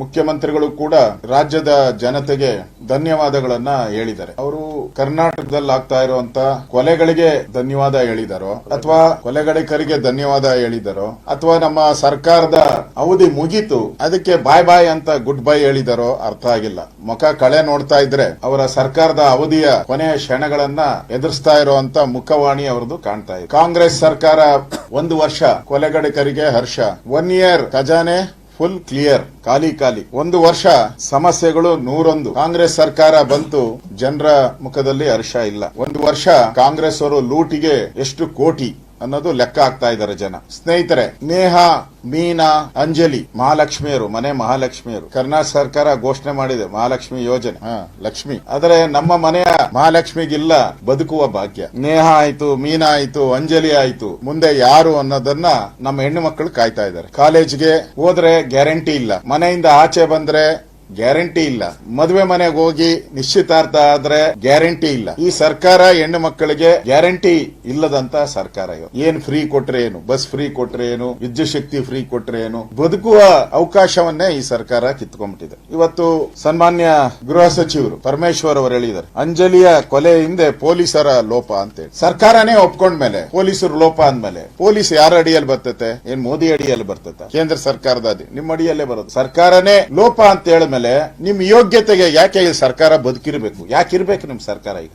ಮುಖ್ಯಮಂತ್ರಿಗಳು ಕೂಡ ರಾಜ್ಯದ ಜನತೆಗೆ ಧನ್ಯವಾದಗಳನ್ನ ಹೇಳಿದ್ದಾರೆ. ಅವರು ಕರ್ನಾಟಕದಲ್ಲಿ ಆಗ್ತಾ ಇರುವಂತ ಕೊಲೆಗಳಿಗೆ ಧನ್ಯವಾದ ಹೇಳಿದಾರೋ ಅಥವಾ ಕೊಲೆಗಡಿಕರಿಗೆ ಧನ್ಯವಾದ ಹೇಳಿದಾರೋ ಅಥವಾ ನಮ್ಮ ಸರ್ಕಾರದ ಅವಧಿ ಮುಗೀತು ಅದಕ್ಕೆ ಬಾಯ್ ಬಾಯ್ ಅಂತ ಗುಡ್ ಬೈ ಹೇಳಿದಾರೋ ಅರ್ಥ ಆಗಿಲ್ಲ. ಮುಖ ಕಳೆ ನೋಡ್ತಾ ಇದ್ರೆ ಅವರ ಸರ್ಕಾರದ ಅವಧಿಯ ಕೊನೆಯ ಕ್ಷಣಗಳನ್ನ ಎದುರಿಸ್ತಾ ಇರುವಂತ ಮುಖವಾಣಿ ಅವರದು ಕಾಣ್ತಾ ಇದೆ. ಕಾಂಗ್ರೆಸ್ ಸರ್ಕಾರ 1 ವರ್ಷ ಕೊಲೆಗಡಿಕರಿಗೆ ಹರ್ಷ, 1 ಇಯರ್ ಖಜಾನೆ ಫುಲ್ ಕ್ಲಿಯರ್, ಖಾಲಿ 1 ವರ್ಷ ಸಮಸ್ಯೆಗಳು 101. ಕಾಂಗ್ರೆಸ್ ಸರ್ಕಾರ ಬಂತು, ಜನರ ಮುಖದಲ್ಲಿ ಹರ್ಷ ಇಲ್ಲ. 1 ವರ್ಷ ಕಾಂಗ್ರೆಸ್ ಅವರು ಲೂಟಿಗೆ ಎಷ್ಟು ಕೋಟಿ ಅನ್ನೋದು ಲೆಕ್ಕ ಹಾಕ್ತಾ ಇದ್ದಾರೆ ಜನ. ಸ್ನೇಹಿತರೆ, ನೇಹಾ, ಮೀನಾ, ಅಂಜಲಿ ಮಹಾಲಕ್ಷ್ಮಿಯರು, ಮನೆ ಮಹಾಲಕ್ಷ್ಮಿಯರು. ಕರ್ನಾಟಕ ಸರ್ಕಾರ ಘೋಷಣೆ ಮಾಡಿದೆ ಮಹಾಲಕ್ಷ್ಮಿ ಯೋಜನೆ. ಲಕ್ಷ್ಮಿ ಆದರೆ ನಮ್ಮ ಮನೆಯ ಮಹಾಲಕ್ಷ್ಮಿಗಿಲ್ಲ ಬದುಕುವ ಭಾಗ್ಯ. ನೇಹಾ ಆಯ್ತು, ಮೀನಾ ಆಯ್ತು, ಅಂಜಲಿ ಆಯ್ತು, ಮುಂದೆ ಯಾರು ಅನ್ನೋದನ್ನ ನಮ್ಮ ಹೆಣ್ಣು ಮಕ್ಕಳು ಕಾಯ್ತಾ ಇದ್ದಾರೆ. ಕಾಲೇಜ್ಗೆ ಹೋದ್ರೆ ಗ್ಯಾರಂಟಿ ಇಲ್ಲ, ಮನೆಯಿಂದ ಆಚೆ ಬಂದ್ರೆ ಗ್ಯಾರಂಟಿ ಇಲ್ಲ, ಮದುವೆ ಮನೆಗೆ ಹೋಗಿ ನಿಶ್ಚಿತಾರ್ಥ ಆದ್ರೆ ಗ್ಯಾರಂಟಿ ಇಲ್ಲ. ಈ ಸರ್ಕಾರ ಹೆಣ್ಣು ಮಕ್ಕಳಿಗೆ ಗ್ಯಾರಂಟಿ ಇಲ್ಲದಂತ ಸರ್ಕಾರ. ಏನ್ ಫ್ರೀ ಕೊಟ್ರೆ ಏನು, ಬಸ್ ಫ್ರೀ ಕೊಟ್ರೆ ಏನು, ವಿದ್ಯುತ್ ಶಕ್ತಿ ಫ್ರೀ ಕೊಟ್ರೆ ಏನು, ಬದುಕುವ ಅವಕಾಶವನ್ನೇ ಈ ಸರ್ಕಾರ ಕಿತ್ಕೊಂಡ್ಬಿಟ್ಟಿದೆ. ಇವತ್ತು ಸನ್ಮಾನ್ಯ ಗೃಹ ಸಚಿವರು ಪರಮೇಶ್ವರ್ ಅವರು ಹೇಳಿದ್ದಾರೆ, ಅಂಜಲಿಯ ಕೊಲೆ ಹಿಂದೆ ಪೊಲೀಸರ ಲೋಪ ಅಂತೇಳಿ. ಸರ್ಕಾರನೇ ಒಪ್ಕೊಂಡ್ಮೇಲೆ ಪೊಲೀಸರು ಲೋಪ ಅಂದ್ಮೇಲೆ ಪೊಲೀಸ್ ಯಾರ ಅಡಿಯಲ್ಲಿ ಬರ್ತತೆ? ಏನ್ ಮೋದಿ ಅಡಿಯಲ್ಲಿ ಬರ್ತತೆ? ಕೇಂದ್ರ ಸರ್ಕಾರದ ನಿಮ್ಮ ಅಡಿಯಲ್ಲೇ ಬರುತ್ತೆ. ಸರ್ಕಾರನೇ ಲೋಪ ಅಂತ ಹೇಳಿದ್ಮೇಲೆ ನಿಮ್ ಯೋಗ್ಯತೆಗೆ ಯಾಕೆ ಈ ಸರ್ಕಾರ ಬದುಕಿರ್ಬೇಕು? ಯಾಕಿರ್ಬೇಕು ನಿಮ್ ಸರ್ಕಾರ? ಈಗ